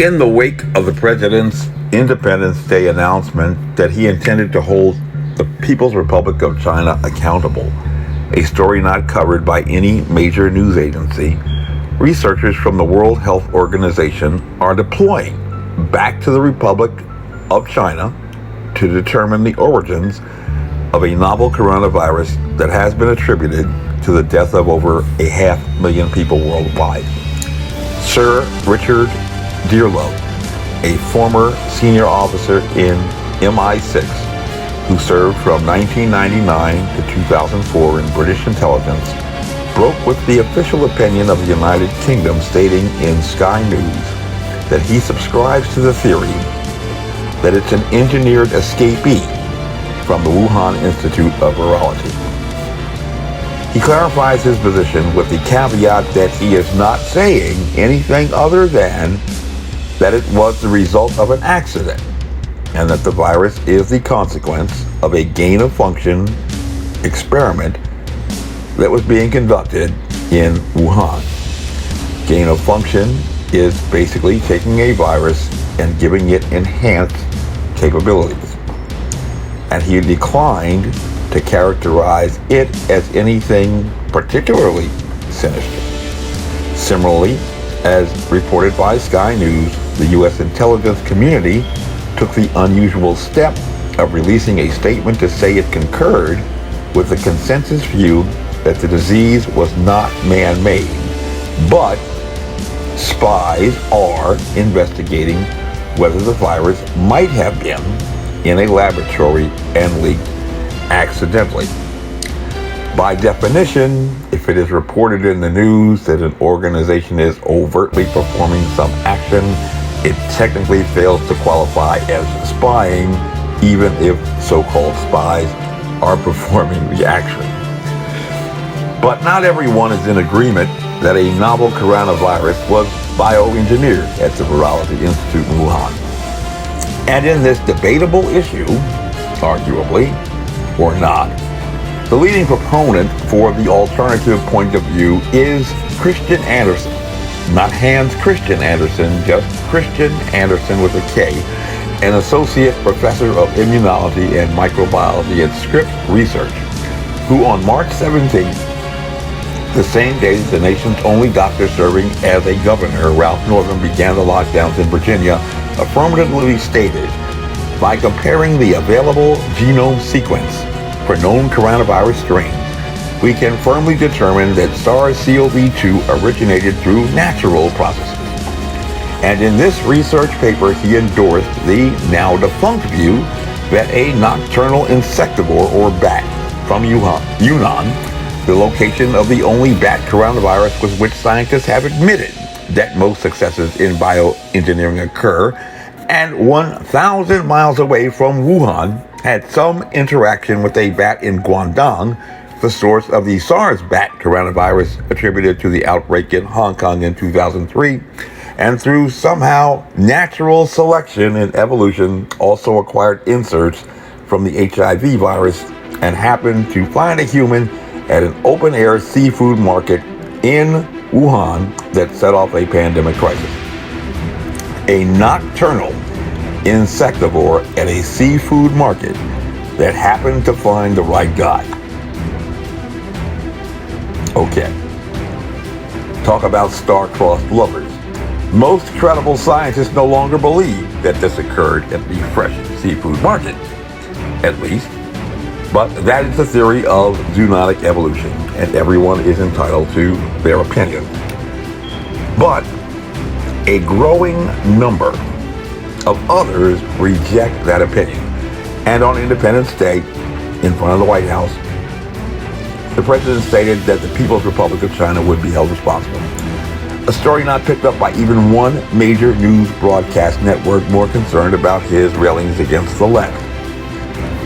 In the wake of the president's Independence Day announcement that he intended to hold the People's Republic of China accountable, a story not covered by any major news agency, researchers from the World Health Organization are deploying back to the Republic of China to determine the origins of a novel coronavirus that has been attributed to the death of over 500,000 people worldwide. Sir Richard Dearlove, a former senior officer in MI6 who served from 1999 to 2004 in British intelligence, broke with the official opinion of the United Kingdom, stating in Sky News that he subscribes to the theory that it's an engineered escapee from the Wuhan Institute of Virology. He clarifies his position with the caveat that he is not saying anything other than that it was the result of an accident and that the virus is the consequence of a gain-of-function experiment that was being conducted in Wuhan. Gain-of-function is basically taking a virus and giving it enhanced capabilities. And he declined to characterize it as anything particularly sinister. Similarly, as reported by Sky News, the U.S. intelligence community took the unusual step of releasing a statement to say it concurred with the consensus view that the disease was not man-made, but spies are investigating whether the virus might have been in a laboratory and leaked accidentally. By definition, if it is reported in the news that an organization is overtly performing some action, it technically fails to qualify as spying, even if so-called spies are performing the action. But not everyone is in agreement that a novel coronavirus was bioengineered at the Virology Institute in Wuhan. And in this debatable issue, arguably, or not, the leading proponent for the alternative point of view is Christian Anderson. Not Hans Christian Andersen, just Christian Anderson with a K, an associate professor of immunology and microbiology at Scripps Research, who on March 17th, the same day the nation's only doctor serving as a governor, Ralph Northam, began the lockdowns in Virginia, affirmatively stated, by comparing the available genome sequence for known coronavirus strains, we can firmly determine that SARS-CoV-2 originated through natural processes. And in this research paper, he endorsed the now defunct view that a nocturnal insectivore or bat from Yunnan, the location of the only bat coronavirus with which scientists have admitted that most successes in bioengineering occur, and 1,000 miles away from Wuhan, had some interaction with a bat in Guangdong, the source of the SARS bat coronavirus attributed to the outbreak in Hong Kong in 2003, and through somehow natural selection and evolution also acquired inserts from the HIV virus and happened to find a human at an open-air seafood market in Wuhan that set off a pandemic crisis. A nocturnal insectivore at a seafood market that happened to find the right guy. Okay. Talk about star-crossed lovers. Most credible scientists no longer believe that this occurred at the fresh seafood market, at least. But that is the theory of zoonotic evolution, and everyone is entitled to their opinion. But a growing number of others reject that opinion. And on Independence Day, in front of the White House, the president stated that the People's Republic of China would be held responsible. A story not picked up by even one major news broadcast network more concerned about his railings against the left.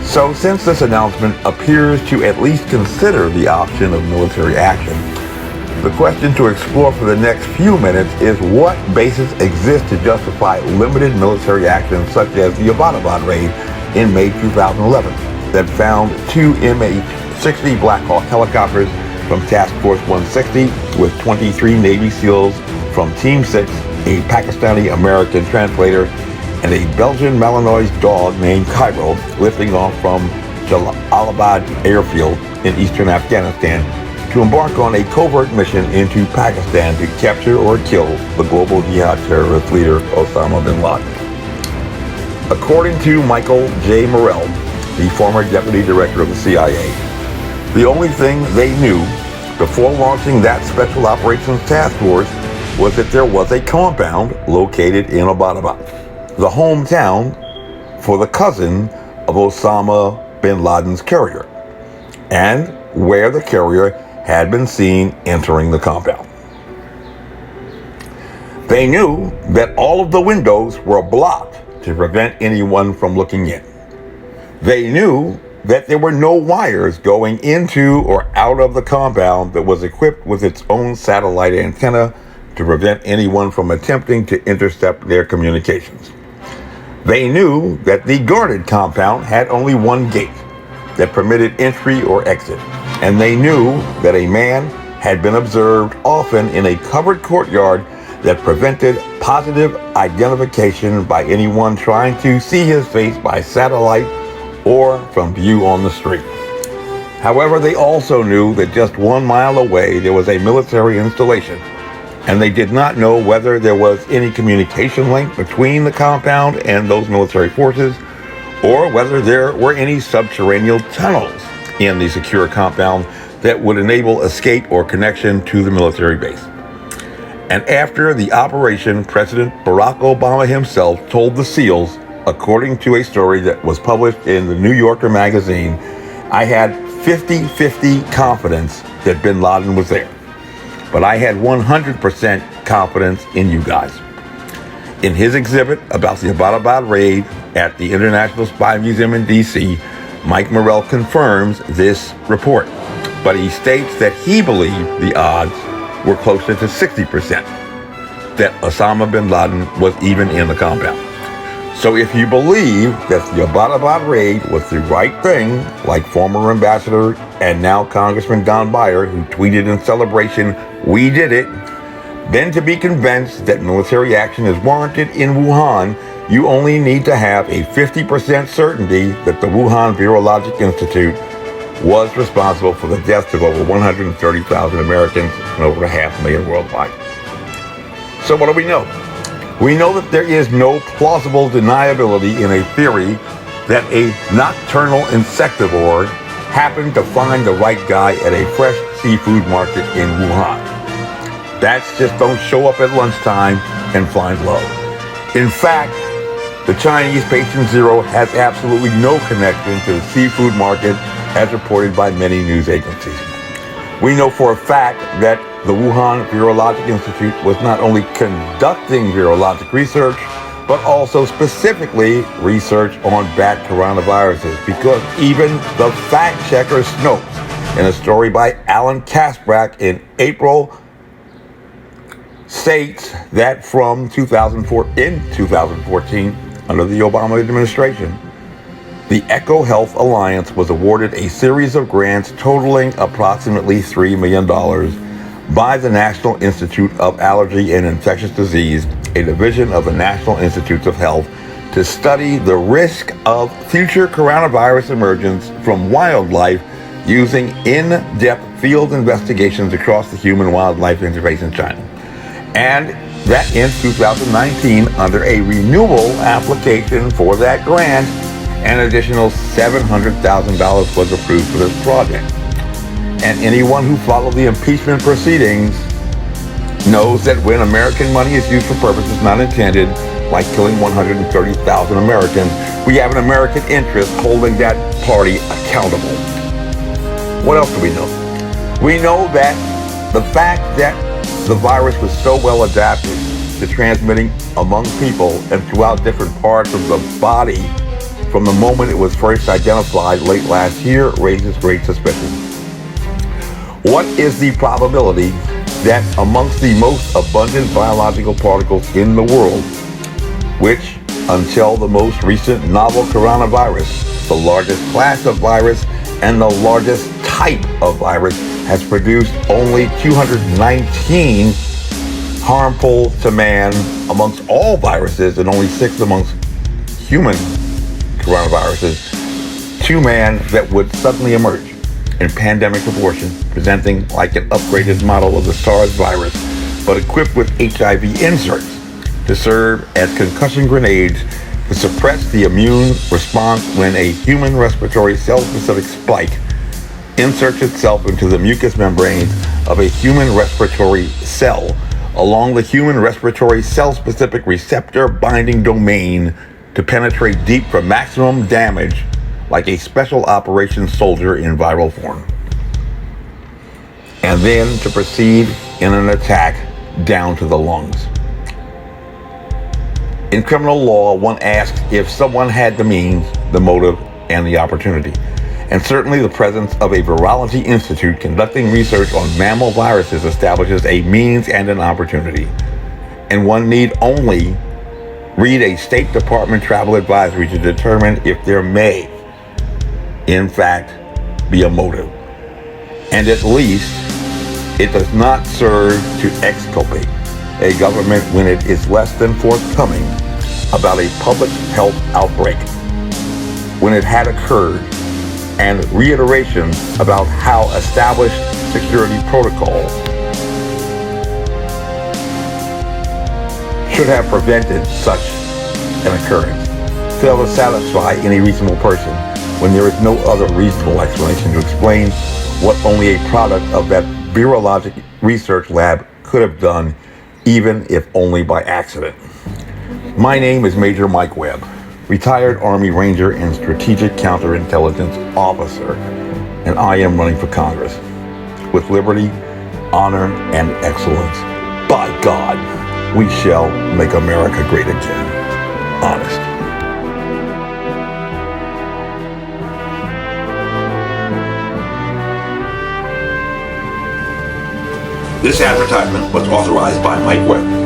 So since this announcement appears to at least consider the option of military action, the question to explore for the next few minutes is what basis exists to justify limited military action such as the Abbottabad raid in May 2011 that found two MH-60 Black Hawk helicopters from Task Force 160 with 23 Navy SEALs from Team 6 a Pakistani American translator, and a Belgian Malinois dog named Cairo lifting off from Jalalabad airfield in eastern Afghanistan to embark on a covert mission into Pakistan to capture or kill the global jihad terrorist leader Osama bin Laden. According to Michael J. Morrell, the former deputy director of the CIA, the only thing they knew before launching that Special Operations Task Force was that there was a compound located in Abbottabad, the hometown for the cousin of Osama bin Laden's carrier, and where the carrier had been seen entering the compound. They knew that all of the windows were blocked to prevent anyone from looking in. They knew that there were no wires going into or out of the compound that was equipped with its own satellite antenna to prevent anyone from attempting to intercept their communications. They knew that the guarded compound had only one gate that permitted entry or exit, and they knew that a man had been observed often in a covered courtyard that prevented positive identification by anyone trying to see his face by satellite or from view on the street. However, they also knew that just 1 mile away there was a military installation, and they did not know whether there was any communication link between the compound and those military forces, or whether there were any subterranean tunnels in the secure compound that would enable escape or connection to the military base. And after the operation, President Barack Obama himself told the SEALs, according to a story that was published in the New Yorker magazine, "I had 50-50 confidence that bin Laden was there, but I had 100% confidence in you guys." In his exhibit about the Abbottabad raid at the International Spy Museum in D.C., Mike Morrell confirms this report, but he states that he believed the odds were closer to 60% that Osama bin Laden was even in the compound. So if you believe that the Abbottabad raid was the right thing, like former Ambassador and now Congressman Don Beyer, who tweeted in celebration, "We did it," then to be convinced that military action is warranted in Wuhan, you only need to have a 50% certainty that the Wuhan Virologic Institute was responsible for the deaths of over 130,000 Americans and over 500,000 worldwide. So what do we know? We know that there is no plausible deniability in a theory that a nocturnal insectivore happened to find the right guy at a fresh seafood market in Wuhan. That's just don't show up at lunchtime and find love. In fact, the Chinese patient zero has absolutely no connection to the seafood market, as reported by many news agencies. We know for a fact that the Wuhan Virologic Institute was not only conducting virologic research, but also specifically research on bat coronaviruses, because even the fact checker Snopes, in a story by Alan Kasprack in April, states that from 2014, under the Obama administration, the EcoHealth Alliance was awarded a series of grants totaling approximately $3 million by the National Institute of Allergy and Infectious Disease, a division of the National Institutes of Health, to study the risk of future coronavirus emergence from wildlife using in-depth field investigations across the human-wildlife interface in China. And that in 2019, under a renewal application for that grant, an additional $700,000 was approved for this project. And anyone who followed the impeachment proceedings knows that when American money is used for purposes not intended, like killing 130,000 Americans, we have an American interest holding that party accountable. What else do we know? We know that the fact that the virus was so well adapted to transmitting among people and throughout different parts of the body from the moment it was first identified late last year raises great suspicion. What is the probability that amongst the most abundant biological particles in the world, which until the most recent novel coronavirus, the largest class of virus and the largest type of virus, has produced only 219 harmful to man amongst all viruses and only 6 amongst human coronaviruses, to man that would suddenly emerge in pandemic proportion, presenting like an upgraded model of the SARS virus, but equipped with HIV inserts to serve as concussion grenades to suppress the immune response when a human respiratory cell-specific spike inserts itself into the mucous membranes of a human respiratory cell along the human respiratory cell-specific receptor binding domain to penetrate deep for maximum damage like a special operations soldier in viral form. And then to proceed in an attack down to the lungs. In criminal law, one asks if someone had the means, the motive, and the opportunity. And certainly the presence of a virology institute conducting research on mammal viruses establishes a means and an opportunity. And one need only read a State Department travel advisory to determine if there may, in fact, be a motive. And at least it does not serve to exculpate a government when it is less than forthcoming about a public health outbreak, when it had occurred, and reiterations about how established security protocols should have prevented such an occurrence, fail to satisfy any reasonable person when there is no other reasonable explanation to explain what only a product of that virologic research lab could have done, even if only by accident. My name is Major Mike Webb, retired Army Ranger and Strategic Counterintelligence Officer, and I am running for Congress with liberty, honor, and excellence. By God, we shall make America great again. Honest. This advertisement was authorized by Mike Webb.